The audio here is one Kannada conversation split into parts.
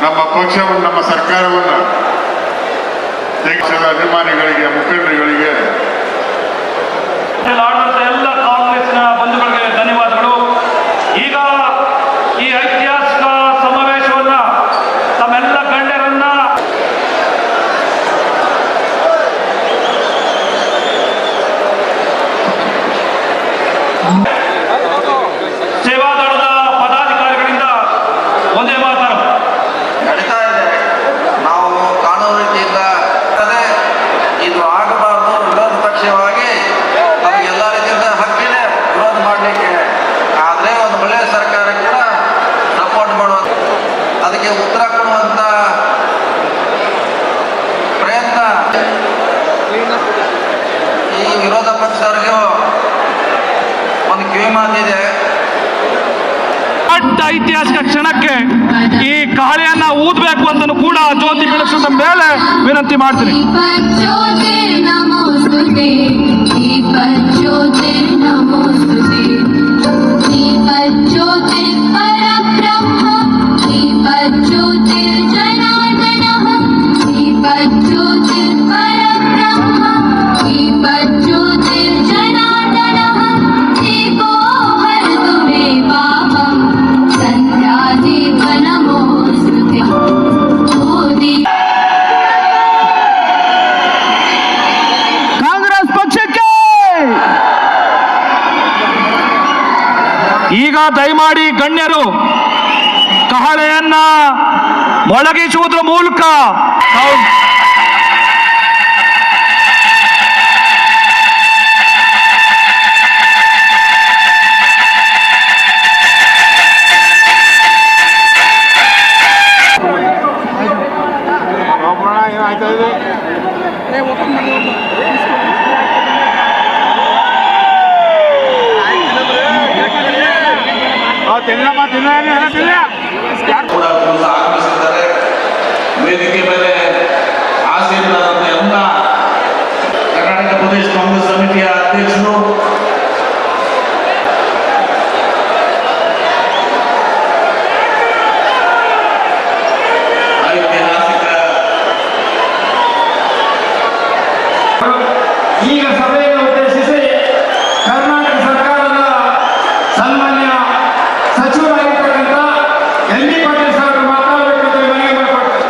ನಮ್ಮ ಪಕ್ಷವನ್ನು ನಮ್ಮ ಸರ್ಕಾರವನ್ನು ದೇಶದ ಅಭಿಮಾನಿಗಳಿಗೆ ಮುಖಂಡರುಗಳಿಗೆ ಎಲ್ಲ ಕಾಂಗ್ರೆಸ್ನ ಬಂಧುಗಳಿಗೆ ಧನ್ಯವಾದಗಳು. ಈಗ ಈ ಐತಿಹಾಸಿಕ ಸಮಾವೇಶವನ್ನ ತಮ್ಮೆಲ್ಲ ಗಣ್ಯರನ್ನ ಸೇವಾದಳದ ಪದಾಧಿಕಾರಿಗಳಿಂದ ಒಂದೇ ಮಾತಾಡ ನಡೀತಾ ಇದೆ. ನಾವು ಕಾನೂನು ರೀತಿಯಿಂದ ಇದು ಆಗಬಾರ್ದು. ವಿರೋಧ ಪಕ್ಷವಾಗಿ ನಮಗೆ ಎಲ್ಲ ರೀತಿಯಿಂದ ಹಕ್ಕಿದೆ ವಿರೋಧ ಮಾಡಲಿಕ್ಕೆ. ಆದರೆ ಒಂದು ಒಳ್ಳೆಯ ಸರ್ಕಾರ ಕೂಡ ಸಪೋರ್ಟ್ ಮಾಡುವಂಥ ಅದಕ್ಕೆ ಉತ್ತರ ಕೊಡುವಂಥ ಪ್ರಯತ್ನ ಈ ವಿರೋಧ ಪಕ್ಷದವರಿಗೂ ಒಂದು ಕಿವಿ ಮಾತಿದೆ. ಐತಿಹಾಸಿಕ ಕ್ಷಣಕ್ಕೆ ಈ ಕಹಳೆಯನ್ನ ಊದಬೇಕು ಅಂತಲೂ ಕೂಡ ಜ್ಯೋತಿ ಬೆಳೆಸಿದ ಮೇಲೆ ವಿನಂತಿ ಮಾಡ್ತೀನಿ. ಈಗ ದಯಮಾಡಿ ಗಣ್ಯರು ಕಹಳೆಯನ್ನ ಮೊಳಗಿಸುವುದರ ಮೂಲಕ ಕೂಡ ಆಗಮಿಸಿದ್ದಾರೆ. ವೇದಿಕೆ ಮೇಲೆ ಆಸೀನರಾದಂಥ ಎಲ್ಲ ಕರ್ನಾಟಕ ಪ್ರದೇಶ ಕಾಂಗ್ರೆಸ್ ಸಮಿತಿಯ ಅಧ್ಯಕ್ಷರು, ಐತಿಹಾಸಿಕ ಈಗ ಸಭೆಯನ್ನು ಉದ್ದೇಶಿಸಿ ಕರ್ನಾಟಕ ಸರ್ಕಾರದ ಸನ್ಮಾನ್ಯ ಸಚಿವರಾಗಿರ್ತಕ್ಕಂಥ ಎನ್ ಡಿ ಪಾಟೀಲ್ ಸರ್ ಮಾತನಾಡಬೇಕು ಅಂತ ಮನವಿ ಮಾಡಿಕೊಡ್ತಾರೆ.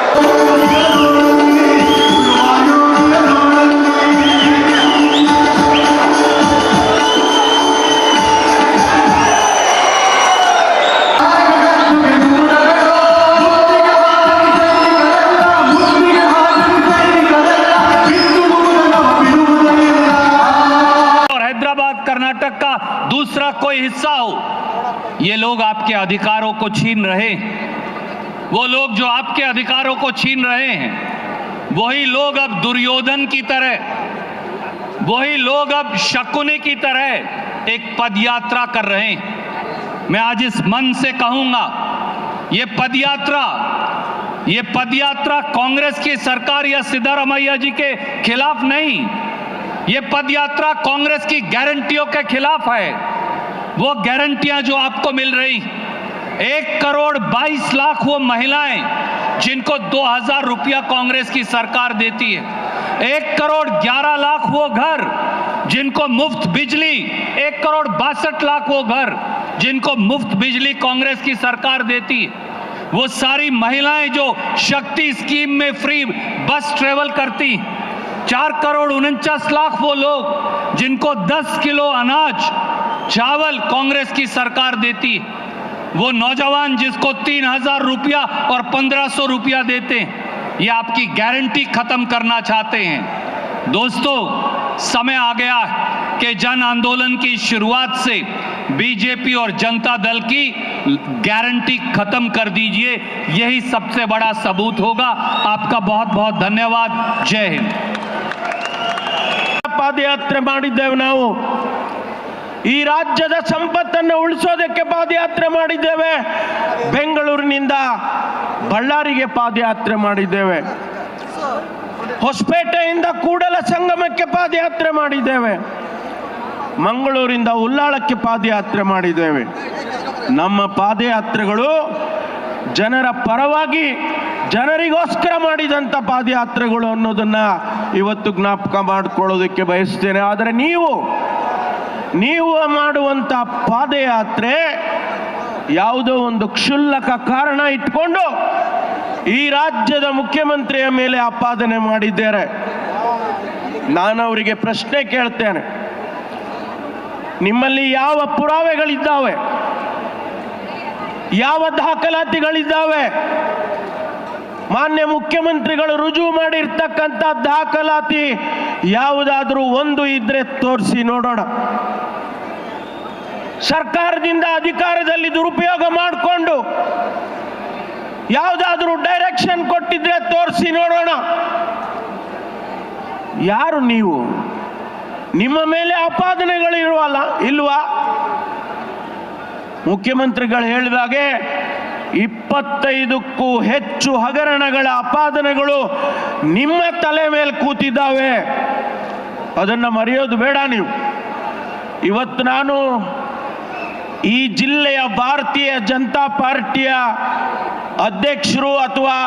हैदराबाद कर्नाटक का दूसरा कोई हिस्सा हो, ये लोग आपके अधिकारों को छीन रहे हैं। वो लोग जो आपके अधिकारों को छीन रहे हैं, वही लोग अब दुर्योधन की तरह, वही लोग अब शकुनी की तरह एक पदयात्रा कर रहे हैं। मैं आज इस मन से कहूंगा, ये पदयात्रा कांग्रेस की सरकार या सिद्धारमैया जी के खिलाफ नहीं, ये पदयात्रा कांग्रेस की गारंटियों के खिलाफ है। वो गारंटियां जो आपको मिल रही, 1,22,00,000 वो महिलाएं जिनको 2,000 रुपया कांग्रेस की सरकार देती है, 1,11,00,000 वो घर जिनको मुफ्त बिजली, 1,62,00,000 वो घर जिनको मुफ्त बिजली कांग्रेस की सरकार देती है, वो सारी महिलाएं जो शक्ति स्कीम में फ्री बस ट्रेवल करती, 4,49,00,000 वो लोग जिनको 10 किलो अनाज चावल कांग्रेस की सरकार देती, वो नौजवान जिसको 3,000 रुपया और 1,500 रुपया देते, ये आपकी गारंटी खत्म करना चाहते हैं। दोस्तों, समय आ गया है कि जन आंदोलन की शुरुआत से बीजेपी और जनता दल की गारंटी खत्म कर दीजिए, यही सबसे बड़ा सबूत होगा। आपका बहुत बहुत धन्यवाद। जय हिंद। ಪಾದಯಾತ್ರೆ ಮಾಡಿದ್ದೇವೆ. ನಾವು ಈ ರಾಜ್ಯದ ಸಂಪತ್ತನ್ನು ಉಳಿಸೋದಕ್ಕೆ ಪಾದಯಾತ್ರೆ ಮಾಡಿದ್ದೇವೆ. ಬೆಂಗಳೂರಿನಿಂದ ಬಳ್ಳಾರಿಗೆ ಪಾದಯಾತ್ರೆ ಮಾಡಿದ್ದೇವೆ. ಹೊಸಪೇಟೆಯಿಂದ ಕೂಡಲ ಸಂಗಮಕ್ಕೆ ಪಾದಯಾತ್ರೆ ಮಾಡಿದ್ದೇವೆ. ಮಂಗಳೂರಿಂದ ಉಲ್ಲಾಳಕ್ಕೆ ಪಾದಯಾತ್ರೆ ಮಾಡಿದ್ದೇವೆ. ನಮ್ಮ ಪಾದಯಾತ್ರೆಗಳು ಜನರ ಪರವಾಗಿ ಜನರಿಗೋಸ್ಕರ ಮಾಡಿದಂಥ ಪಾದಯಾತ್ರೆಗಳು ಅನ್ನೋದನ್ನ ಇವತ್ತು ಜ್ಞಾಪಕ ಮಾಡಿಕೊಳ್ಳೋದಕ್ಕೆ ಬಯಸ್ತೇನೆ. ಆದರೆ ನೀವು ಮಾಡುವಂಥ ಪಾದಯಾತ್ರೆ ಯಾವುದೋ ಒಂದು ಕ್ಷುಲ್ಲಕ ಕಾರಣ ಇಟ್ಕೊಂಡು ಈ ರಾಜ್ಯದ ಮುಖ್ಯಮಂತ್ರಿಯ ಮೇಲೆ ಆಪಾದನೆ ಮಾಡಿದ್ದಾರೆ. ನಾನು ಅವರಿಗೆ ಪ್ರಶ್ನೆ ಕೇಳ್ತೇನೆ, ನಿಮ್ಮಲ್ಲಿ ಯಾವ ಪುರಾವೆಗಳಿದ್ದಾವೆ? ಯಾವ ದಾಖಲಾತಿಗಳಿದ್ದಾವೆ? ಮಾನ್ಯ ಮುಖ್ಯಮಂತ್ರಿಗಳು ರುಜುವು ಮಾಡಿರ್ತಕ್ಕಂಥ ದಾಖಲಾತಿ ಯಾವುದಾದ್ರೂ ಒಂದು ಇದ್ರೆ ತೋರಿಸಿ ನೋಡೋಣ. ಸರ್ಕಾರದಿಂದ ಅಧಿಕಾರದಲ್ಲಿ ದುರುಪಯೋಗ ಮಾಡಿಕೊಂಡು ಯಾವುದಾದ್ರೂ ಡೈರೆಕ್ಷನ್ ಕೊಟ್ಟಿದ್ರೆ ತೋರಿಸಿ ನೋಡೋಣ. ಯಾರು ನೀವು? ನಿಮ್ಮ ಮೇಲೆ ಆಪಾದನೆಗಳು ಇಲ್ವಾ? ಮುಖ್ಯಮಂತ್ರಿಗಳು ಹೇಳಿದಾಗೆ 25ಕ್ಕೂ ಹೆಚ್ಚು ಹಗರಣಗಳ ಆಪಾದನೆಗಳು ನಿಮ್ಮ ತಲೆ ಮೇಲೆ ಕೂತಿದ್ದಾವೆ. ಅದನ್ನು ಮರೆಯೋದು ಬೇಡ ನೀವು. ಇವತ್ತು ನಾನು ಈ ಜಿಲ್ಲೆಯ ಭಾರತೀಯ ಜನತಾ ಪಾರ್ಟಿಯ ಅಧ್ಯಕ್ಷರು ಅಥವಾ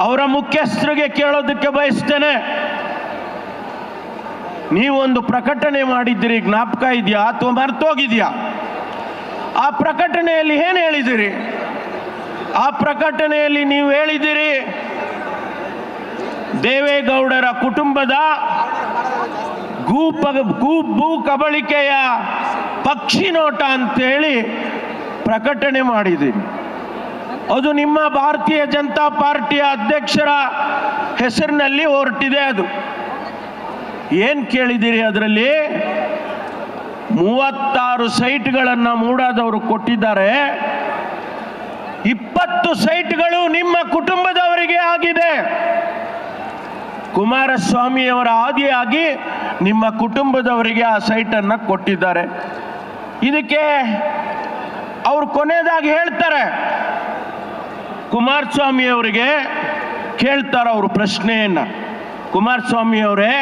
ಅವರ ಮುಖ್ಯಸ್ಥರಿಗೆ ಕೇಳೋದಕ್ಕೆ ಬಯಸ್ತೇನೆ. ನೀವೊಂದು ಪ್ರಕಟಣೆ ಮಾಡಿದ್ದೀರಿ, ಜ್ಞಾಪಕ ಇದೆಯಾ ಅಥವಾ ಮರ್ತೋಗಿದೆಯಾ? ಆ ಪ್ರಕಟಣೆಯಲ್ಲಿ ಏನು ಹೇಳಿದಿರಿ? ಆ ಪ್ರಕಟಣೆಯಲ್ಲಿ ನೀವು ಹೇಳಿದಿರಿ, ದೇವೇಗೌಡರ ಕುಟುಂಬದ ಭೂ ಕಬಳಿಕೆಯ ಪಕ್ಷಿ ನೋಟ ಅಂತೇಳಿ ಪ್ರಕಟಣೆ ಮಾಡಿದ್ದೀರಿ. ಅದು ನಿಮ್ಮ ಭಾರತೀಯ ಜನತಾ ಪಾರ್ಟಿಯ ಅಧ್ಯಕ್ಷರ ಹೆಸರಿನಲ್ಲಿ ಹೊರಟಿದೆ. ಅದು ಏನು ಕೇಳಿದಿರಿ? ಅದರಲ್ಲಿ 36 ಸೈಟ್ಗಳನ್ನು ಮೂಡಾದವರು ಕೊಟ್ಟಿದ್ದಾರೆ. 20 ಸೈಟ್ಗಳು ನಿಮ್ಮ ಕುಟುಂಬದವರಿಗೆ ಆಗಿದೆ. ಕುಮಾರಸ್ವಾಮಿಯವರ ಆದಿಯಾಗಿ ನಿಮ್ಮ ಕುಟುಂಬದವರಿಗೆ ಆ ಸೈಟನ್ನು ಕೊಟ್ಟಿದ್ದಾರೆ. ಇದಕ್ಕೆ ಅವರು ಕೊನೆಯದಾಗಿ ಹೇಳ್ತಾರೆ, ಕುಮಾರಸ್ವಾಮಿ ಅವರಿಗೆ ಕೇಳ್ತಾರೆ ಅವರು ಪ್ರಶ್ನೆಯನ್ನು, ಕುಮಾರಸ್ವಾಮಿ ಅವರೇ,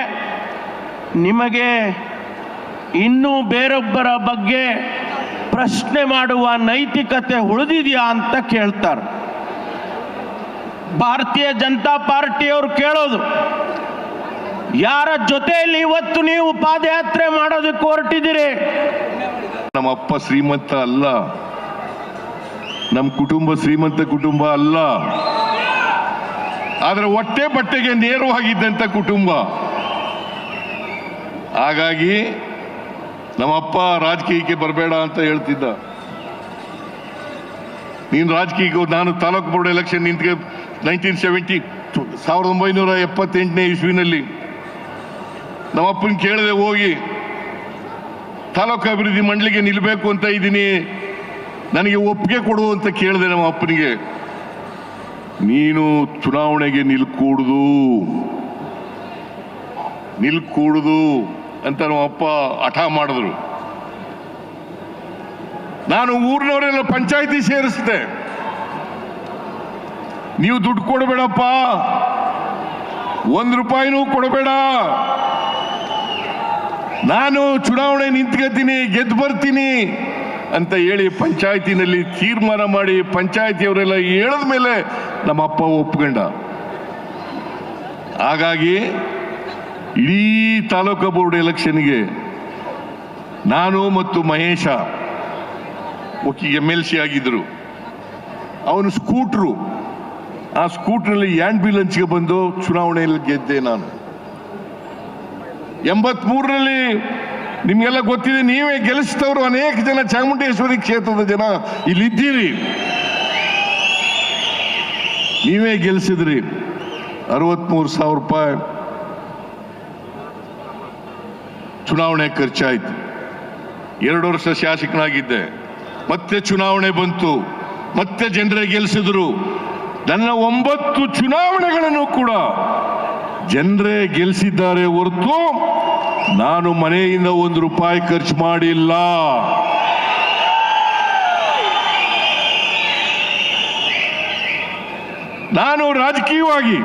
ನಿಮಗೆ ಇನ್ನೂ ಬೇರೊಬ್ಬರ ಬಗ್ಗೆ ಪ್ರಶ್ನೆ ಮಾಡುವ ನೈತಿಕತೆ ಉಳಿದಿದೆಯಾ ಅಂತ ಕೇಳ್ತಾರೆ. ಭಾರತೀಯ ಜನತಾ ಪಾರ್ಟಿಯವರು ಕೇಳೋದು, ಯಾರ ಜೊತೆಯಲ್ಲಿ ಇವತ್ತು ನೀವು ಪಾದಯಾತ್ರೆ ಮಾಡೋದಕ್ಕೆ ಹೊರಟಿದ್ದೀರಿ? ನಮ್ಮ ಅಪ್ಪ ಶ್ರೀಮಂತ ಅಲ್ಲ, ನಮ್ಮ ಕುಟುಂಬ ಶ್ರೀಮಂತ ಕುಟುಂಬ ಅಲ್ಲ, ಆದರೆ ಹೊಟ್ಟೆ ಬಟ್ಟೆಗೆ ನೇರವಾಗಿದ್ದಂಥ ಕುಟುಂಬ. ಹಾಗಾಗಿ ನಮ್ಮಪ್ಪ ರಾಜಕೀಯಕ್ಕೆ ಬರಬೇಡ ಅಂತ ಹೇಳ್ತಿದ್ದ. ನೀನು ರಾಜಕೀಯಕ್ಕೆ, ನಾನು ತಾಲೂಕು ಬೋರ್ಡ್ ಎಲೆಕ್ಷನ್ ನಿಂತ್ಗೆ 1978ನೇ ಇಸ್ವಿನಲ್ಲಿ ನಮ್ಮಪ್ಪನ ಕೇಳಿದೆ, ಹೋಗಿ ತಾಲೂಕು ಅಭಿವೃದ್ಧಿ ಮಂಡಳಿಗೆ ನಿಲ್ಲಬೇಕು ಅಂತ ಇದ್ದೀನಿ, ನನಗೆ ಒಪ್ಪಿಗೆ ಕೊಡು ಅಂತ ಕೇಳಿದೆ ನಮ್ಮ ಅಪ್ಪನಿಗೆ. ನೀನು ಚುನಾವಣೆಗೆ ನಿಲ್ಕೂಡುದು ಅಂತ ನಮ್ಮ ಅಪ್ಪ ಹಠ ಮಾಡಿದ್ರು. ನಾನು ಊರಿನವರೆಲ್ಲ ಪಂಚಾಯಿತಿ ಸೇರಿಸಿದೆ. ನೀವು ದುಡ್ಡು ಕೊಡಬೇಡಪ್ಪ, 1 ರೂಪಾಯಿನೂ ಕೊಡಬೇಡ, ನಾನು ಚುನಾವಣೆ ನಿಂತ್ಕೊತೀನಿ, ಗೆದ್ದು ಬರ್ತೀನಿ ಅಂತ ಹೇಳಿ ಪಂಚಾಯಿತಿನಲ್ಲಿ ತೀರ್ಮಾನ ಮಾಡಿ ಪಂಚಾಯಿತಿಯವರೆಲ್ಲ ಹೇಳಿದ ಮೇಲೆ ನಮ್ಮ ಅಪ್ಪ ಒಪ್ಕೊಂಡ. ಹಾಗಾಗಿ ಇಡೀ ತಾಲೂಕು ಬೋರ್ಡ್ ಎಲೆಕ್ಷನ್ಗೆ ನಾನು ಮತ್ತು ಮಹೇಶ MLC ಆಗಿದ್ರು. ಅವನು ಸ್ಕೂಟ್ರು, ಆ ಸ್ಕೂಟ್ರಲ್ಲಿ ಆಂಬ್ಯುಲೆನ್ಸ್ಗೆ ಬಂದು ಚುನಾವಣೆಯಲ್ಲಿ ಗೆದ್ದೆ ನಾನು. 83ರಲ್ಲಿ ನಿಮ್ಗೆಲ್ಲ ಗೊತ್ತಿದೆ, ನೀವೇ ಗೆಲ್ಲಿಸಿದವರು ಅನೇಕ ಜನ ಚಾಮುಂಡೇಶ್ವರಿ ಕ್ಷೇತ್ರದ ಜನ ಇಲ್ಲಿದ್ದೀರಿ, ನೀವೇ ಗೆಲ್ಲಿಸಿದ್ರಿ. 63,000 ರೂಪಾಯಿ ಚುನಾವಣೆ ಖರ್ಚಾಯಿತು. 2 ವರ್ಷ ಶಾಸಕನಾಗಿದ್ದೆ. ಮತ್ತೆ ಚುನಾವಣೆ ಬಂತು, ಮತ್ತೆ ಜನರೇ ಗೆಲ್ಲಿಸಿದ್ರು. ನನ್ನ 9 ಚುನಾವಣೆಗಳನ್ನು ಕೂಡ ಜನರೇ ಗೆಲ್ಲಿಸಿದ್ದಾರೆ ಹೊರತು ನಾನು ಮನೆಯಿಂದ 1 ರೂಪಾಯಿ ಖರ್ಚು ಮಾಡಿಲ್ಲ. ನಾನು ರಾಜಕೀಯವಾಗಿ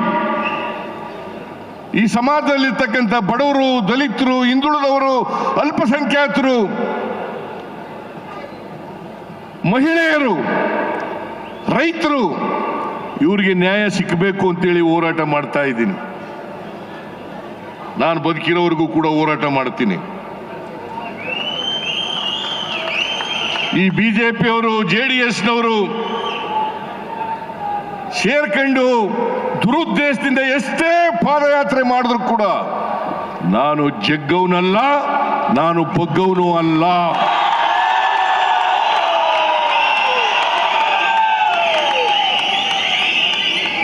ಈ ಸಮಾಜದಲ್ಲಿರ್ತಕ್ಕಂಥ ಬಡವರು, ದಲಿತರು, ಹಿಂದುಳಿದವರು, ಅಲ್ಪಸಂಖ್ಯಾತರು, ಮಹಿಳೆಯರು, ರೈತರು ಇವರಿಗೆ ನ್ಯಾಯ ಸಿಕ್ಕಬೇಕು ಅಂತೇಳಿ ಹೋರಾಟ ಮಾಡ್ತಾ ಇದ್ದೀನಿ. ನಾನು ಬದುಕಿರೋವರೆಗೂ ಕೂಡ ಹೋರಾಟ ಮಾಡ್ತೀನಿ. ಈ ಬಿಜೆಪಿಯವರು JDSನವರು ಸೇರ್ಕೊಂಡು ದುರುದ್ದೇಶದಿಂದ ಎಷ್ಟೇ ಪಾದಯಾತ್ರೆ ಮಾಡಿದ್ರು ಕೂಡ ನಾನು ಜಗ್ಗವನಲ್ಲ, ನಾನು ಬಗ್ಗವನು ಅಲ್ಲ.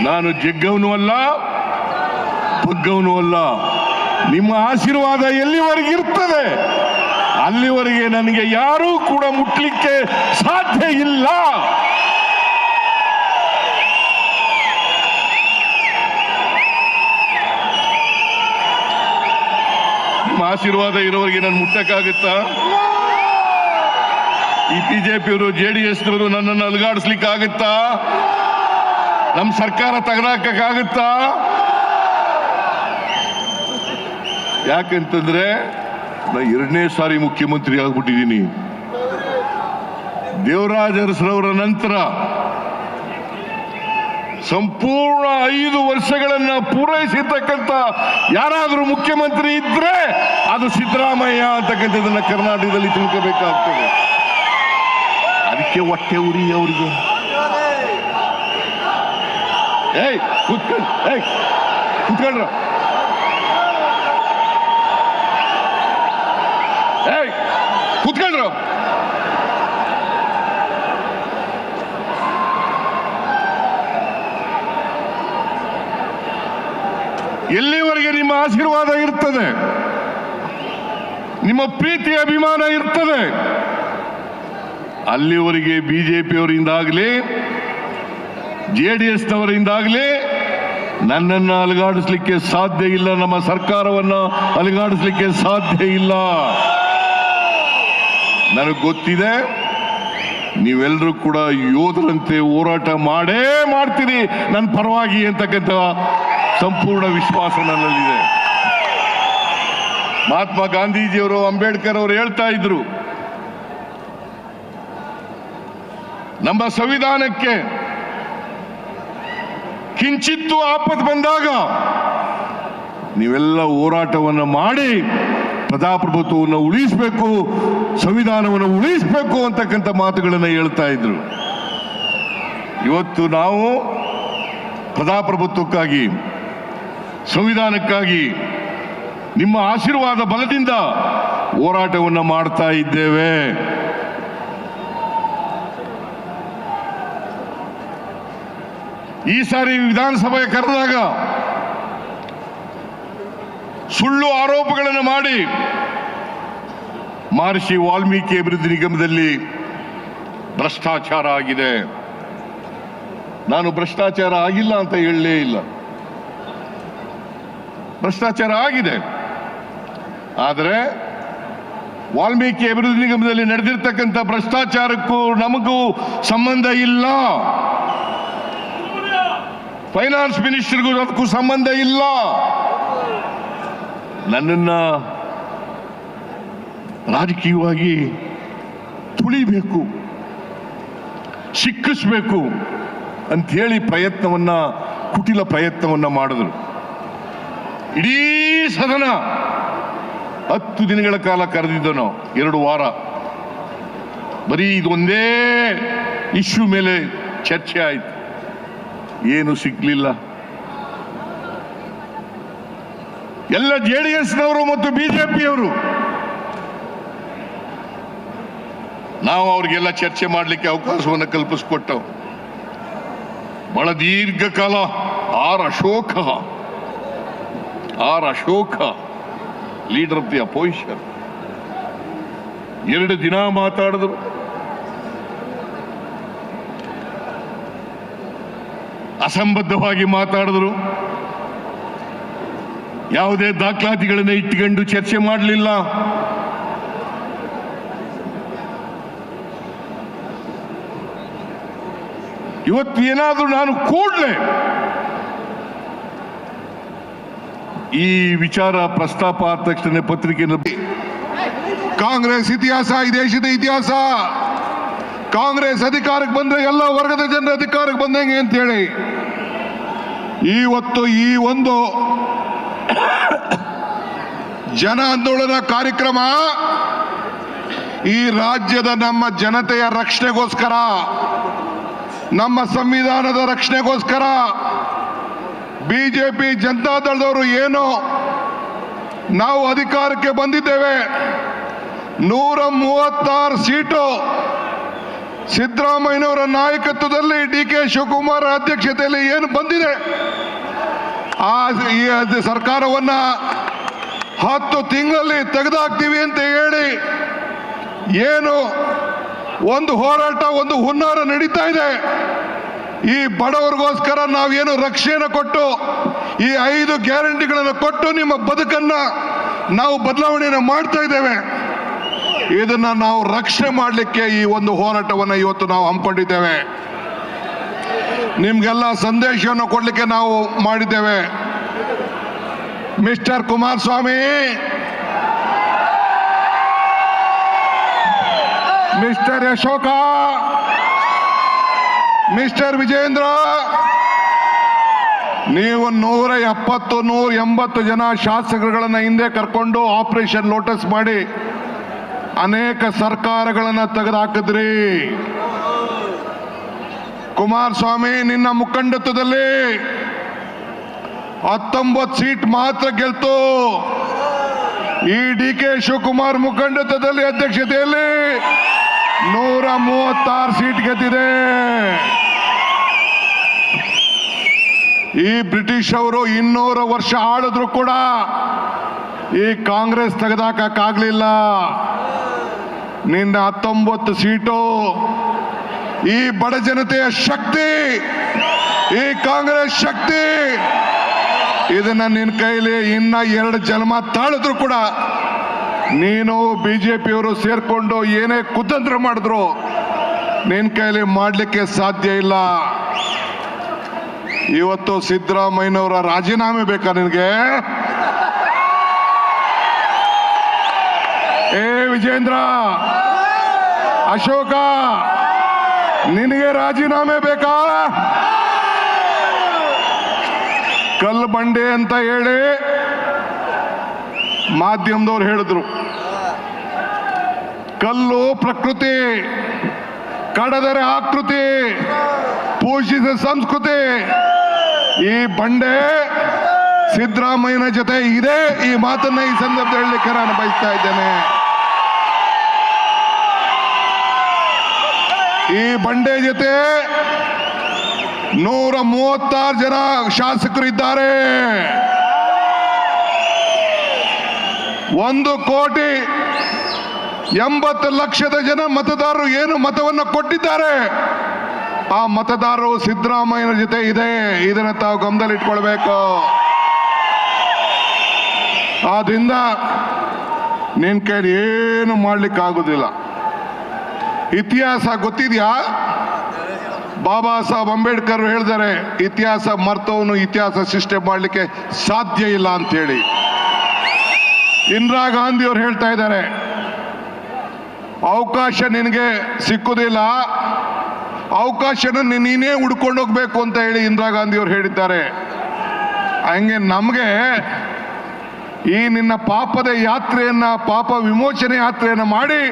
ನಾನು ಜಗ್ಗವನು ಅಲ್ಲ, ಬಗ್ಗವನು ಅಲ್ಲ. ನಿಮ್ಮ ಆಶೀರ್ವಾದ ಎಲ್ಲಿವರೆಗೆ ಇರ್ತದೆ ಅಲ್ಲಿವರೆಗೆ ನನಗೆ ಯಾರೂ ಕೂಡ ಮುಟ್ಲಿಕ್ಕೆ ಸಾಧ್ಯ ಇಲ್ಲ. ನಿಮ್ಮ ಆಶೀರ್ವಾದ ಇರೋವರೆಗೆ ನಾನು ಮುಟ್ಟಕ್ಕಾಗುತ್ತಾ? ಈ ಬಿಜೆಪಿಯವರು JDSನವರು ನನ್ನನ್ನು ಅಲುಗಾಡಿಸ್ಲಿಕ್ಕೆ ಆಗುತ್ತಾ? ನಮ್ಮ ಸರ್ಕಾರ ತೆಗೆದಾಕಕ್ಕಾಗುತ್ತಾ? ಯಾಕಂತಂದ್ರೆ ನಾ 2ನೇ ಸಾರಿ ಮುಖ್ಯಮಂತ್ರಿ ಆಗ್ಬಿಟ್ಟಿದ್ದೀನಿ. ದೇವರಾಜ ಅರಸರವರ ನಂತರ ಸಂಪೂರ್ಣ 5 ವರ್ಷಗಳನ್ನ ಪೂರೈಸಿರ್ತಕ್ಕಂಥ ಯಾರಾದರೂ ಮುಖ್ಯಮಂತ್ರಿ ಇದ್ರೆ ಅದು ಸಿದ್ದರಾಮಯ್ಯ ಅಂತಕ್ಕಂಥದ್ದನ್ನ ಕರ್ನಾಟಕದಲ್ಲಿ ತಿಳ್ಕೋಬೇಕಾಗ್ತದೆ. ಅದಕ್ಕೆ ಹೊಟ್ಟೆ ಉರಿ ಅವರಿಗೆ. ಕುತ್ಕೊಂಡ್ರ ಕೂತ್ಕೊಂಡ್ರು. ಎಲ್ಲಿವರೆಗೆ ನಿಮ್ಮ ಆಶೀರ್ವಾದ ಇರ್ತದೆ, ನಿಮ್ಮ ಪ್ರೀತಿ ಅಭಿಮಾನ ಇರ್ತದೆ, ಅಲ್ಲಿವರೆಗೆ ಬಿಜೆಪಿಯವರಿಂದಾಗಲಿ JDSನವರಿಂದಾಗಲಿ ನನ್ನನ್ನು ಅಲುಗಾಡಿಸ್ಲಿಕ್ಕೆ ಸಾಧ್ಯ ಇಲ್ಲ. ನಮ್ಮ ಸರ್ಕಾರವನ್ನು ಅಲುಗಾಡಿಸ್ಲಿಕ್ಕೆ ಸಾಧ್ಯ ಇಲ್ಲ. ನನಗೆ ಗೊತ್ತಿದೆ, ನೀವೆಲ್ಲರೂ ಕೂಡ ಯೋಧರಂತೆ ಹೋರಾಟ ಮಾಡೇ ಮಾಡ್ತೀರಿ ನನ್ನ ಪರವಾಗಿ ಅಂತಕ್ಕಂಥ ಸಂಪೂರ್ಣ ವಿಶ್ವಾಸ ನನ್ನಲ್ಲಿದೆ. ಮಹಾತ್ಮ ಗಾಂಧೀಜಿಯವರು, ಅಂಬೇಡ್ಕರ್ ಅವರು ಹೇಳ್ತಾ ಇದ್ರು, ನಮ್ಮ ಸಂವಿಧಾನಕ್ಕೆ ಕಿಂಚಿತ್ತು ಆಪತ್ತು ಬಂದಾಗ ನೀವೆಲ್ಲ ಹೋರಾಟವನ್ನು ಮಾಡಿ ಪ್ರಜಾಪ್ರಭುತ್ವವನ್ನು ಉಳಿಸಬೇಕು, ಸಂವಿಧಾನವನ್ನು ಉಳಿಸಬೇಕು ಅಂತಕ್ಕಂಥ ಮಾತುಗಳನ್ನು ಹೇಳ್ತಾ ಇದ್ರು. ಇವತ್ತು ನಾವು ಪ್ರಜಾಪ್ರಭುತ್ವಕ್ಕಾಗಿ, ಸಂವಿಧಾನಕ್ಕಾಗಿ ನಿಮ್ಮ ಆಶೀರ್ವಾದ ಬಲದಿಂದ ಹೋರಾಟವನ್ನು ಮಾಡ್ತಾ ಇದ್ದೇವೆ. ಈ ಸಾರಿ ವಿಧಾನಸಭೆ ಕರೆದಾಗ ಸುಳ್ಳು ಆರೋಪಗಳನ್ನು ಮಾಡಿ ಮಹರ್ಷಿ ವಾಲ್ಮೀಕಿ ಅಭಿವೃದ್ಧಿ ನಿಗಮದಲ್ಲಿ ಭ್ರಷ್ಟಾಚಾರ ಆಗಿದೆ. ನಾನು ಭ್ರಷ್ಟಾಚಾರ ಆಗಿಲ್ಲ ಅಂತ ಹೇಳಲೇ ಇಲ್ಲ. ಭ್ರಷ್ಟಾಚಾರ ಆಗಿದೆ. ಆದರೆ ವಾಲ್ಮೀಕಿ ಅಭಿವೃದ್ಧಿ ನಿಗಮದಲ್ಲಿ ನಡೆದಿರ್ತಕ್ಕಂಥ ಭ್ರಷ್ಟಾಚಾರಕ್ಕೂ ನಮಗೂ ಸಂಬಂಧ ಇಲ್ಲ. ಫೈನಾನ್ಸ್ ಮಿನಿಸ್ಟರ್ಗೂ ಅದಕ್ಕೂ ಸಂಬಂಧ ಇಲ್ಲ. ನನ್ನನ್ನ ರಾಜಕೀಯವಾಗಿ ತುಳಿಬೇಕು, ಸಿಕ್ಕಿಸ್ಬೇಕು ಅಂಥೇಳಿ ಕುಟಿಲ ಪ್ರಯತ್ನವನ್ನ ಮಾಡಿದ್ರು. ಇಡೀ ಸದನ 10 ದಿನಗಳ ಕಾಲ ಕರೆದಿದ್ದ ನಾವು, 2 ವಾರ ಬರೀ ಇದೊಂದೇ ಇಶ್ಯೂ ಮೇಲೆ ಚರ್ಚೆ ಆಯಿತು. ಏನು ಸಿಗ್ಲಿಲ್ಲ. ಎಲ್ಲ JDSನವರು ಮತ್ತು ಬಿಜೆಪಿಯವರು ನಾವು ಅವ್ರಿಗೆಲ್ಲ ಚರ್ಚೆ ಮಾಡಲಿಕ್ಕೆ ಅವಕಾಶವನ್ನು ಕಲ್ಪಿಸಿಕೊಟ್ಟವು. ಬಹಳ ದೀರ್ಘಕಾಲ R Ashoka leader of the opposition 2 ದಿನ ಮಾತಾಡಿದ್ರು. ಅಸಂಬದ್ಧವಾಗಿ ಮಾತಾಡಿದ್ರು. ಯಾವುದೇ ದಾಖಲಾತಿಗಳನ್ನು ಇಟ್ಟುಕೊಂಡು ಚರ್ಚೆ ಮಾಡಲಿಲ್ಲ. ಇವತ್ತು ಏನಾದರೂ ನಾನು ಕೂಡಲೇ ಈ ವಿಚಾರ ಪ್ರಸ್ತಾಪ ಆದ ತಕ್ಷಣ ಪತ್ರಿಕೆಯಲ್ಲಿ ಕಾಂಗ್ರೆಸ್ ಇತಿಹಾಸ, ಈ ದೇಶದ ಇತಿಹಾಸ, ಕಾಂಗ್ರೆಸ್ ಅಧಿಕಾರಕ್ಕೆ ಬಂದ್ರೆ ಎಲ್ಲ ವರ್ಗದ ಜನರ ಅಧಿಕಾರಕ್ಕೆ ಬಂದಂಗೆ ಅಂತ ಹೇಳಿ ಇವತ್ತು ಈ ಒಂದು ಜನ ಆಂದೋಲನ ಕಾರ್ಯಕ್ರಮ ಈ ರಾಜ್ಯದ ನಮ್ಮ ಜನತೆಯ ರಕ್ಷಣೆಗೋಸ್ಕರ, ನಮ್ಮ ಸಂವಿಧಾನದ ರಕ್ಷಣೆಗೋಸ್ಕರ ಬಿಜೆಪಿ ಜನತಾ ದಳದವರು ಏನು ನಾವು ಅಧಿಕಾರಕ್ಕೆ ಬಂದಿದ್ದೇವೆ, 136 ಸೀಟು ಸಿದ್ದರಾಮಯ್ಯನವರ ನಾಯಕತ್ವದಲ್ಲಿ DK ಶಿವಕುಮಾರ್ ಅಧ್ಯಕ್ಷತೆಯಲ್ಲಿ ಏನು ಬಂದಿದೆ, ಈ ಸರ್ಕಾರವನ್ನ 10 ತಿಂಗಳಲ್ಲಿ ತೆಗೆದುಹಾಕ್ತೀವಿ ಅಂತ ಹೇಳಿ ಏನು ಒಂದು ಹೋರಾಟ, ಒಂದು ಹುನ್ನಾರ ನಡೀತಾ ಇದೆ. ಈ ಬಡವರಿಗೋಸ್ಕರ ನಾವೇನು ರಕ್ಷಣೆಯನ್ನು ಕೊಟ್ಟು ಈ 5 ಗ್ಯಾರಂಟಿಗಳನ್ನು ಕೊಟ್ಟು ನಿಮ್ಮ ಬದುಕನ್ನ ನಾವು ಬದಲಾವಣೆಯನ್ನು ಮಾಡ್ತಾ ಇದ್ದೇವೆ. ಇದನ್ನ ನಾವು ರಕ್ಷಣೆ ಮಾಡಲಿಕ್ಕೆ ಈ ಒಂದು ಹೋರಾಟವನ್ನು ಇವತ್ತು ನಾವು ಹಮ್ಮಿಕೊಂಡಿದ್ದೇವೆ. ನಿಮ್ಗೆಲ್ಲ ಸಂದೇಶವನ್ನು ಕೊಡ್ಲಿಕ್ಕೆ ನಾವು ಮಾಡಿದ್ದೇವೆ. Mister Kumaraswamy, mister Ashoka, mister Vijayendra, ನೀವು 170, 180 ಜನ ಶಾಸಕರುಗಳನ್ನ ಹಿಂದೆ ಕರ್ಕೊಂಡು ಆಪರೇಷನ್ ಲೋಟಸ್ ಮಾಡಿ ಅನೇಕ ಸರ್ಕಾರಗಳನ್ನ ತೆಗೆದುಹಾಕಿದ್ರಿ. ಕುಮಾರಸ್ವಾಮಿ, ನಿನ್ನ ಮುಖಂಡತ್ವದಲ್ಲಿ 19 ಸೀಟ್ ಮಾತ್ರ ಗೆಲ್ತು. ಈ DK ಶಿವಕುಮಾರ್ ಮುಖಂಡತ್ವದಲ್ಲಿ ಅಧ್ಯಕ್ಷತೆಯಲ್ಲಿ 136 ಸೀಟ್ ಗೆದ್ದಿದೆ. ಈ ಬ್ರಿಟಿಷ್ ಅವರು 200 ವರ್ಷ ಆಳಿದ್ರು ಕೂಡ ಈ ಕಾಂಗ್ರೆಸ್ ತೆಗೆದಾಕಕ್ಕಾಗ್ಲಿಲ್ಲ. ನಿನ್ನ 19 ಸೀಟು ಈ ಬಡ ಜನತೆಯ ಶಕ್ತಿ, ಈ ಕಾಂಗ್ರೆಸ್ ಶಕ್ತಿ. ಇದನ್ನ ನಿನ್ನ ಕೈಲಿ ಇನ್ನ 2 ಜನ್ಮ ತಾಳಿದ್ರು ಕೂಡ ನೀನು ಬಿಜೆಪಿಯವರು ಸೇರ್ಕೊಂಡು ಏನೇ ಕುತಂತ್ರ ಮಾಡಿದ್ರು ನಿನ್ನ ಕೈಲಿ ಮಾಡ್ಲಿಕ್ಕೆ ಸಾಧ್ಯ ಇಲ್ಲ. ಇವತ್ತು ಸಿದ್ದರಾಮಯ್ಯನವರ ರಾಜೀನಾಮೆ ಬೇಕಾ ನಿನಗೆ? ವಿಜೇಂದ್ರ, ಅಶೋಕ, ನಿನಗೆ ರಾಜೀನಾಮೆ ಬೇಕಾ? ಕಲ್ಲು ಬಂಡೆ ಅಂತ ಹೇಳಿ ಮಾಧ್ಯಮದವ್ರು ಹೇಳಿದ್ರು. ಕಲ್ಲು ಪ್ರಕೃತಿ, ಕಡದರೆ ಆಕೃತಿ, ಪೂಜಿಸಿದ ಸಂಸ್ಕೃತಿ. ಈ ಬಂಡೆ ಸಿದ್ದರಾಮಯ್ಯನ ಜೊತೆ ಇದೆ. ಈ ಮಾತನ್ನ ಈ ಸಂದರ್ಭದಲ್ಲಿ ಹೇಳಲಿಕ್ಕೆ ನಾನು ಬಯಸ್ತಾ ಇದ್ದೇನೆ. ಈ ಬಂಡೆ ಜೊತೆ 136 ಜನ ಶಾಸಕರು ಇದ್ದಾರೆ. 1,80,00,000 ಜನ ಮತದಾರರು ಏನು ಮತವನ್ನು ಕೊಟ್ಟಿದ್ದಾರೆ. ಆ ಮತದಾರರು ಸಿದ್ದರಾಮಯ್ಯನ ಜೊತೆ ಇದೆ. ಇದನ್ನ ತಾವು ಗಮನದಲ್ಲಿ ಇಟ್ಕೊಳ್ಬೇಕು. ಆದ್ರಿಂದ ನಿನ್ ಕೈಲಿ ಏನು ಮಾಡ್ಲಿಕ್ಕೆ ಆಗುದಿಲ್ಲ. ಇತಿಹಾಸ ಗೊತ್ತಿದ್ಯಾ? ಬಾಬಾ ಸಾಹೇಬ್ ಅಂಬೇಡ್ಕರ್ ಹೇಳಿದ್ದಾರೆ, ಇತಿಹಾಸ ಮರ್ತವನು ಇತಿಹಾಸ ಸೃಷ್ಟಿ ಮಾಡಲಿಕ್ಕೆ ಸಾಧ್ಯ ಇಲ್ಲ ಅಂತ ಹೇಳಿ. ಇಂದಿರಾ ಗಾಂಧಿ ಅವರು ಹೇಳ್ತಾ ಇದ್ದಾರೆ, ಅವಕಾಶ ನಿನಗೆ ಸಿಕ್ಕುದಿಲ್ಲ, ಅವಕಾಶನ ನೀನೇ ಹುಡ್ಕೊಂಡು ಹೋಗ್ಬೇಕು ಅಂತ ಹೇಳಿ ಇಂದಿರಾ ಗಾಂಧಿ ಅವರು ಹೇಳಿದ್ದಾರೆ. ಹಂಗೆ ನಮಗೆ ಈ ನಿನ್ನ ಪಾಪದ ಯಾತ್ರೆಯನ್ನ, ಪಾಪ ವಿಮೋಚನೆ ಯಾತ್ರೆಯನ್ನ ಮಾಡಿ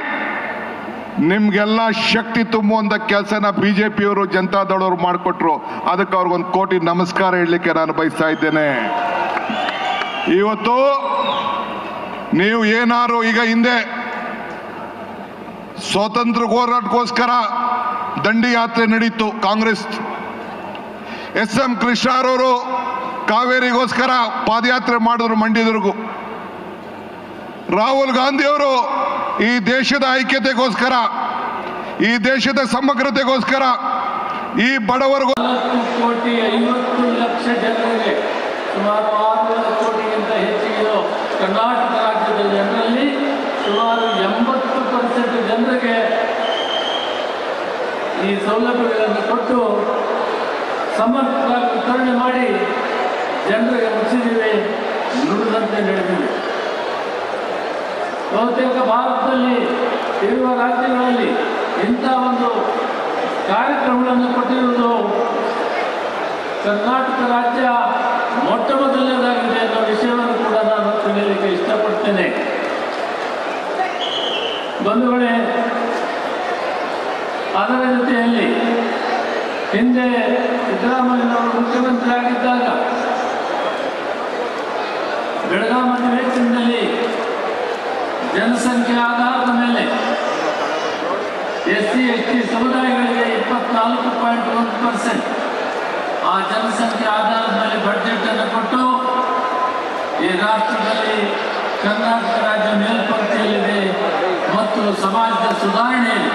ನಿಮ್ಗೆಲ್ಲ ಶಕ್ತಿ ತುಂಬುವಂತ ಕೆಲಸನ ಬಿಜೆಪಿಯವರು, ಜನತಾದಳವರು ಮಾಡಿಕೊಟ್ರು. ಅದಕ್ಕೆ ಅವ್ರಿಗೊಂದು ಕೋಟಿ ನಮಸ್ಕಾರ ಹೇಳಲಿಕ್ಕೆ ನಾನು ಬಯಸ್ತಾ ಇದ್ದೇನೆ. ಇವತ್ತು ನೀವು ಏನಾರು ಈಗ ಹಿಂದೆ ಸ್ವಾತಂತ್ರ್ಯ ಹೋರಾಟಕ್ಕೋಸ್ಕರ ದಂಡಿ ಯಾತ್ರೆ ನಡೀತು ಕಾಂಗ್ರೆಸ್. SM ಕೃಷ್ಣರವರು ಕಾವೇರಿಗೋಸ್ಕರ ಪಾದಯಾತ್ರೆ ಮಾಡಿದ್ರು ಮಂಡ್ಯದವರೆಗೂ. ರಾಹುಲ್ ಗಾಂಧಿ ಅವರು ಈ ದೇಶದ ಐಕ್ಯತೆಗೋಸ್ಕರ, ಈ ದೇಶದ ಸಮಗ್ರತೆಗೋಸ್ಕರ, ಈ ಬಡವರಿಗೂ 1,50,00,000 ಜನರಿಗೆ, ಸುಮಾರು 600 ಕೋಟಿಗಿಂತ ಹೆಚ್ಚಿಗೆ ಕರ್ನಾಟಕ ರಾಜ್ಯದ ಜನರಲ್ಲಿ ಸುಮಾರು 80% ಜನರಿಗೆ ಈ ಸೌಲಭ್ಯಗಳನ್ನು ಕೊಟ್ಟು ಸಮರ್ಪಕವಾಗಿ ವಿತರಣೆ ಮಾಡಿ ಜನರಿಗೆ ಮುಗಿಸಿದ್ದೀವಿ. ನುಡಿದಂತೆ ನಡೆದಿದೆ. ಬಹುತೇಕ ಭಾರತದಲ್ಲಿ ಇರುವ ರಾಜ್ಯಗಳಲ್ಲಿ ಇಂಥ ಒಂದು ಕಾರ್ಯಕ್ರಮಗಳನ್ನು ಕೊಟ್ಟಿರುವುದು ಕರ್ನಾಟಕ ರಾಜ್ಯ ಮೊಟ್ಟ ಮೊದಲನೇದಾಗಿದೆ ಅನ್ನೋ ವಿಷಯವನ್ನು ಕೂಡ ನಾನು ತಿಳಿಯಲಿಕ್ಕೆ ಇಷ್ಟಪಡ್ತೇನೆ. ಬಂಧುಗಳೇ, ಅದರ ಜೊತೆಯಲ್ಲಿ ಹಿಂದೆ ಸಿದ್ದರಾಮಯ್ಯನವರು ಮುಖ್ಯಮಂತ್ರಿ ಆಗಿದ್ದಾಗ ಬೆಳಗಾವಿ ಅಧಿವೇಶನದಲ್ಲಿ ಜನಸಂಖ್ಯೆ ಆಧಾರದ ಮೇಲೆ SC ST ಸಮುದಾಯಗಳಿಗೆ 24.1% ಆ ಜನಸಂಖ್ಯೆ ಆಧಾರದ ಮೇಲೆ ಬಡ್ಜೆಟ್ ಅನ್ನು ಕೊಟ್ಟು ಈ ರಾಷ್ಟ್ರದಲ್ಲಿ ಕರ್ನಾಟಕ ರಾಜ್ಯ ಮೇಲ್ಪಂಕ್ತಿಯಲ್ಲಿದೆ ಮತ್ತು ಸಮಾಜದ ಸುಧಾರಣೆಯಲ್ಲಿ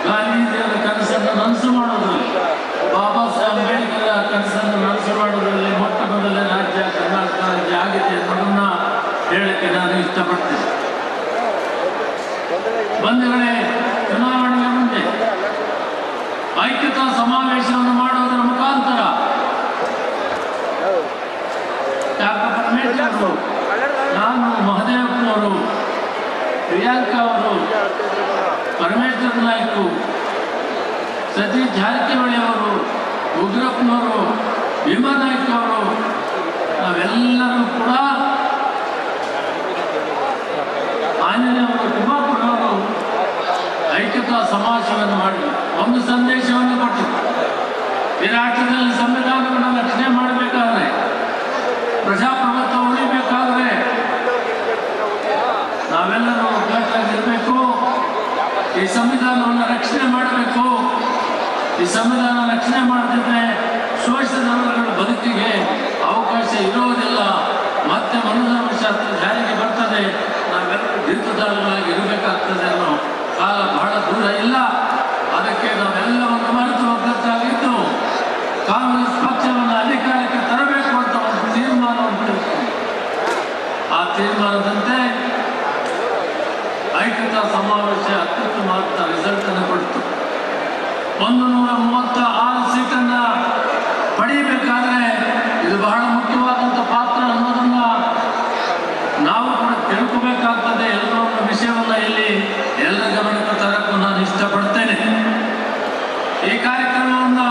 ಗಾಂಧೀಜಿಯವರ ಕನಸನ್ನು ನನಸು ಮಾಡುವುದರಲ್ಲಿ, ಬಾಬಾ ಸಾಹೇಬ್ ಅಂಬೇಡ್ಕರ್ ಕನಸನ್ನು ನನಸು ಮಾಡುವುದರಲ್ಲಿ ಮೊಟ್ಟ ಮೊದಲ ರಾಜ್ಯ ಕರ್ನಾಟಕ ರಾಜ್ಯ ಆಗಿದೆ ಅನ್ನೋದನ್ನ ಹೇಳಕ್ಕೆ ನಾನು ಇಷ್ಟಪಡ್ತೇನೆ. ಬಂಧುಗಳೇ, ಚುನಾವಣೆಯ ಮುಂದೆ ಐಕ್ಯತಾ ಸಮಾವೇಶವನ್ನು ಮಾಡುವುದರ ಮುಖಾಂತರ ಡಾಕ್ಟರ್ ಪರಮೇಶ್ವರ್ ಅವರು, ನಾನು, ಮಹದೇವಪ್ಪನವರು, ಪ್ರಿಯಾಂಕಾ ಅವರು, ಪರಮೇಶ್ವರ ನಾಯ್ಕು, ಸತೀಶ್ ಜಾರಕಿಹೊಳಿ ಅವರು, ಉಗ್ರಪ್ಪನವರು, ಭೀಮಾ ನಾಯ್ಕ ಅವರು, ನಾವೆಲ್ಲರೂ ಕೂಡ ಆಂಜನೇಯವರು, ತಿಮ್ಮಾಪುರವರು ಐಕ್ಯತಾ ಸಮಾವೇಶವನ್ನು ಮಾಡಿ ಒಂದು ಸಂದೇಶವನ್ನು ಕೊಟ್ಟರು. ಈ ರಾಷ್ಟ್ರದಲ್ಲಿ ಸಂವಿಧಾನವನ್ನು ರಕ್ಷಣೆ ಮಾಡಬೇಕಾದ್ರೆ, ಪ್ರಜಾಪ್ರಭುತ್ವ ಉಳಿಬೇಕಾದ್ರೆ ನಾವೆಲ್ಲರೂ ಒಗ್ಗಟ್ಟಾಗಿರಬೇಕು. ಈ ಸಂವಿಧಾನವನ್ನು ರಕ್ಷಣೆ ಮಾಡಬೇಕು. ಈ ಸಂವಿಧಾನ ರಕ್ಷಣೆ ಮಾಡದಿದ್ರೆ ಶೋಷಿತ ವರ್ಗಗಳ ಬದುಕಿಗೆ ಅವಕಾಶ ಇರೋದಿಲ್ಲ. ಮತ್ತೆ ಮನುಧರ್ಮಶಾಸ್ತ್ರ ಜಾರಿಗೆ ಬರ್ತದೆ. ನಾವೆಲ್ಲರೂ ದೀರ್ಘಕಾಲವಾಗಿ ಇರಬೇಕಾಗ್ತದೆ ಅನ್ನೋ ಕಾಲ ಬಹಳ ದೂರ ಇಲ್ಲ. ಅದಕ್ಕೆ ನಾವೆಲ್ಲವನ್ನು ಮರೆತು ಒಗ್ಗಟ್ಟಾಗಿದ್ದು ಕಾಂಗ್ರೆಸ್ ಪಕ್ಷವನ್ನು ಅಧಿಕಾರಕ್ಕೆ ತರಬೇಕು ಅಂತ ಒಂದು ತೀರ್ಮಾನವನ್ನು ತೆಗೆದುಕೊಂಡು ಆ ತೀರ್ಮಾನದಂತೆ ಐಕ್ಯತಾ ಸಮಾವೇಶ ಅತ್ಯುತ್ತಮ ರಿಸಲ್ಟ್ ಅನ್ನು ಕೊಡ್ತು. 136 ಸೀಟನ್ನು ಪಡೆಯಬೇಕಾದ್ರೆ ಇದು ಬಹಳ ಮುಖ್ಯವಾದಂಥ ಪಾತ್ರ ಅನ್ನೋದನ್ನ ನಾವು ಕೂಡ ತಿಳ್ಕೋಬೇಕಾಗ್ತದೆ. ಎಲ್ಲೋ ಒಂದು ವಿಷಯವನ್ನ ಇಲ್ಲಿ ಎಲ್ಲರ ಗಮನಕ್ಕೆ ತರಕ್ಕೂ ನಾನು ಇಷ್ಟಪಡ್ತೇನೆ. ಈ ಕಾರ್ಯಕ್ರಮವನ್ನು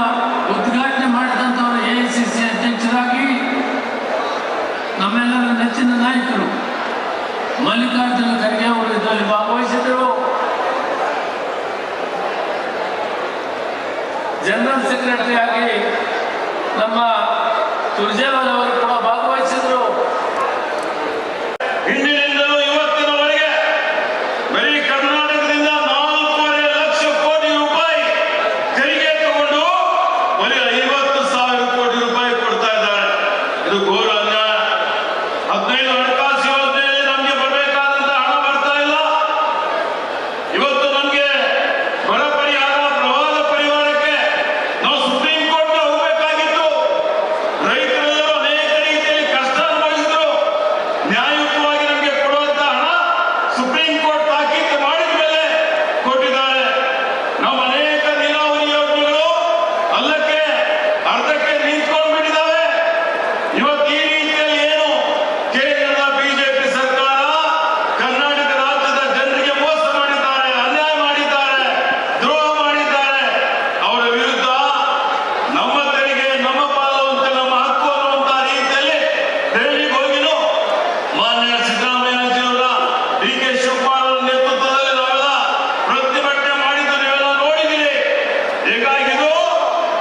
ಉದ್ಘಾಟನೆ ಮಾಡಿದಂಥವರು AICC ಅಧ್ಯಕ್ಷರಾಗಿ ನಮ್ಮೆಲ್ಲರ ನೆಚ್ಚಿನ ನಾಯಕರು ಮಲ್ಲಿಕಾರ್ಜುನ ಖರ್ಗೆ ಅವರು ಇದರಲ್ಲಿ ಭಾಗವಹಿಸಿದರು. ಜನರಲ್ ಸೆಕ್ರೆಟರಿ ಆಗಿ ನಮ್ಮ ಸುರ್ಜೇವಾಲ ಅವರು ಕೂಡ ಭಾಗವಹಿಸಿದರು. ಹಿಂದಿನಿಂದಲೂ ಇವತ್ತಿನವರೆಗೆ ಬರೀ ಕರ್ನಾಟಕದಿಂದ 4.5 ಲಕ್ಷ ಕೋಟಿ ರೂಪಾಯಿ ತೆರಿಗೆ ತಗೊಂಡು ಬರೀ 50,000 ಕೋಟಿ ರೂಪಾಯಿ ಕೊಡ್ತಾ ಇದ್ದಾರೆ. ಇದು ಘೋರ ಅನ್ಯಾಯ. 15 ಹಣಕಾಸು ಯೋಜನೆಯಲ್ಲಿ ನಮಗೆ ಬರಬೇಕಾದಂತ ಹಣ ಬರ್ತಾ ಇಲ್ಲ. ಇವತ್ತು ನಮಗೆ ಬರ ಪರಿಹಾರ, ಪ್ರವಾಹ ಪರಿಹಾರಕ್ಕೆ ನಾವು ಸುಪ್ರೀಂ ಕೋರ್ಟ್ ಹೋಗಬೇಕಾಗಿತ್ತು. ರೈತರೆಲ್ಲರೂ ಅನೇಕ ರೀತಿಯಲ್ಲಿ ಕಷ್ಟ ಅನುಭವಿಸಿದ್ರು. ನ್ಯಾಯಯುತವಾಗಿ ನಮಗೆ ಕೊಡುವಂತ ಹಣ ಸುಪ್ರೀಂ ಕೋರ್ಟ್ ತಾಕೀತು ಮಾಡಿದ ಮೇಲೆ ಕೊಟ್ಟಿದ್ದಾರೆ. ನಾವು ಅನೇಕ ನೀರಾವರಿ ಯೋಜನೆಗಳು ಅಲ್ಲಕ್ಕೆ ಅರ್ಧಕ್ಕೆ ನಿಂತ್ಕೊಂಡು ಬಿಟ್ಟಿದ್ದಾವೆ. ಇವತ್ತು ಈ ರೀತಿಯಲ್ಲಿ ಏನು ಕೇಂದ್ರದ ಬಿಜೆಪಿ ಸರ್ಕಾರ ಕರ್ನಾಟಕ ರಾಜ್ಯದ ಜನರಿಗೆ ಮೋಸ ಮಾಡಿದ್ದಾರೆ, ಅನ್ಯಾಯ ಮಾಡಿದ್ದಾರೆ, ದ್ರೋಹ ಮಾಡಿದ್ದಾರೆ. ಅವರ ವಿರುದ್ಧ ನಮ್ಮ ತೆರಿಗೆ ನಮ್ಮ ಪಾಲು ಅಂತ, ನಮ್ಮ ಹಕ್ಕು ಅನ್ನುವಂತ ರೀತಿಯಲ್ಲಿ ದೆಹಲಿಗೆ ಹೋಗಿನು ಮಾನ್ಯ ಸಿದ್ದರಾಮಯ್ಯಜಿಯವರ DK ಶಿವಕುಮಾರ್ ಅವರ ನೇತೃತ್ವದಲ್ಲಿ ನಾವೆಲ್ಲ ಪ್ರತಿಭಟನೆ ಮಾಡಿದ್ದು ನೀವೆಲ್ಲ ನೋಡಿದ್ದೀರಿ. ಹೀಗಾಗಿದು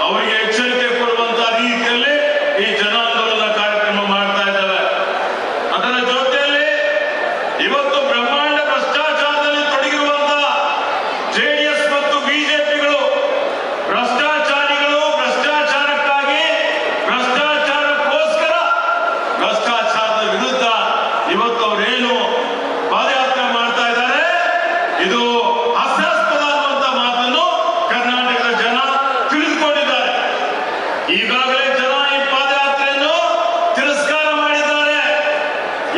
ಅವರಿಗೆ ಎಚ್ಚರಿಕೆ ಕೊಡುವಂತ ರೀತಿಯಲ್ಲಿ ಈ ಜನಾಂದೋಲನ ಕಾರ್ಯಕ್ರಮ ಮಾಡ್ತಾ ಇದ್ದೇವೆ. ಅದರ ಜೊತೆಯಲ್ಲಿ ಇವತ್ತು ಬ್ರಹ್ಮಾಂಡ ಭ್ರಷ್ಟಾಚಾರದಲ್ಲಿ ತೊಡಗಿರುವಂತಹ JDS ಮತ್ತು ಬಿಜೆಪಿಗಳು ಭ್ರಷ್ಟಾಚಾರಿಗಳು, ಭ್ರಷ್ಟಾಚಾರಕ್ಕಾಗಿ, ಭ್ರಷ್ಟಾಚಾರಕ್ಕೋಸ್ಕರ, ಭ್ರಷ್ಟಾಚಾರದ ವಿರುದ್ಧ ಇವತ್ತು ಅವರೇನು ಪಾದಯಾತ್ರೆ ಮಾಡ್ತಾ ಇದ್ದಾರೆ, ಇದು ಹಾಸ್ಯಾಸ್ಪದ ಅನ್ನುವಂತ ಮಾತನ್ನು ಕರ್ನಾಟಕದ ಜನ ತಿಳಿದುಕೊಂಡಿದ್ದಾರೆ. ಈಗಾಗಲೇ ಜನ ಈ ಪಾದಯಾತ್ರೆಯನ್ನು ತಿರಸ್ಕಾರ ಮಾಡಿದ್ದಾರೆ.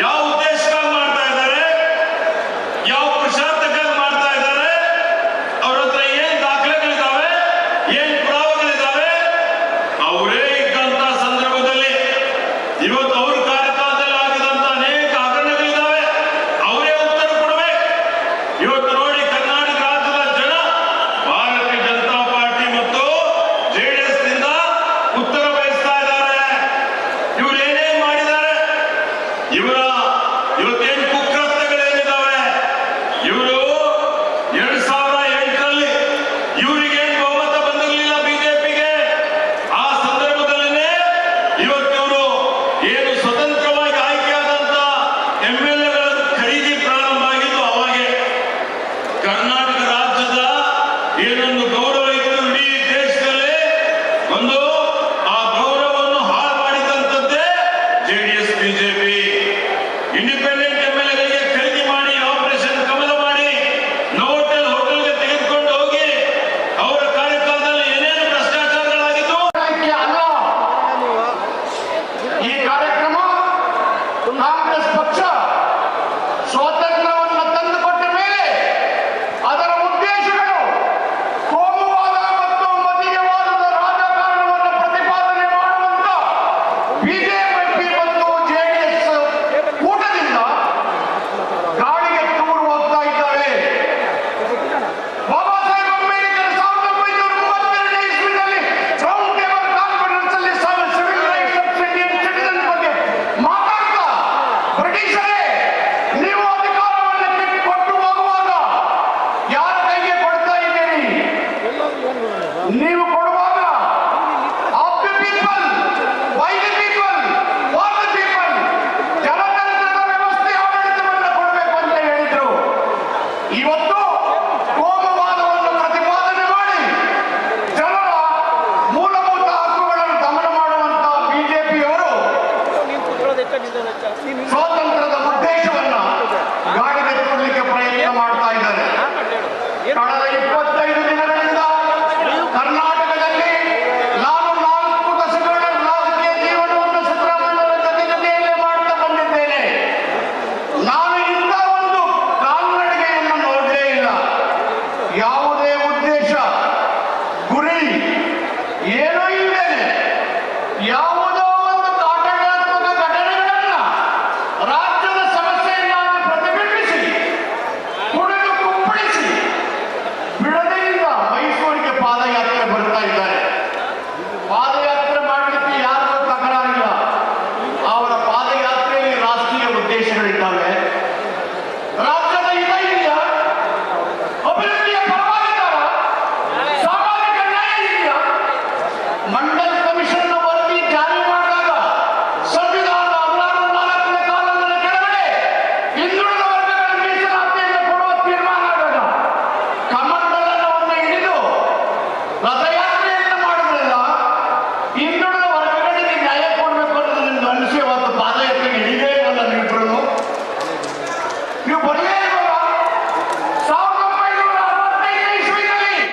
ಯಾವ ಉದ್ದೇಶಕ್ಕಾಗಿ ಮಾಡ್ತಾ ಇದ್ದಾರೆ, ಯಾವ ಪುರುಷಾರ್ಥಕ್ಕಾಗಿ ಮಾಡ್ತಾ ಇದ್ದಾರೆ, ಅವ್ರ ಹತ್ರ ಏನ್ ದಾಖಲೆಗಳಿದ್ದಾವೆ, ಏನ್ ಪುರಾವೆಗಳಿದ್ದಾವೆ, ಅವರೇ ಇದ್ದಂತ ಸಂದರ್ಭದಲ್ಲಿ ಇವತ್ತು ಅವ್ರ ಕಾರ್ಯಕಾಲದಲ್ಲಿ ಆಗಿದಂತ ಅನೇಕ ಹಗರಣಗಳಿದ್ದಾವೆ. ಅವರೇ ಉತ್ತರ ಕೊಡಬೇಕು. ಇವತ್ತು ನೋಡಿ, ಕರ್ನಾಟಕ ರಾಜ್ಯದ ಜನ ಇವರ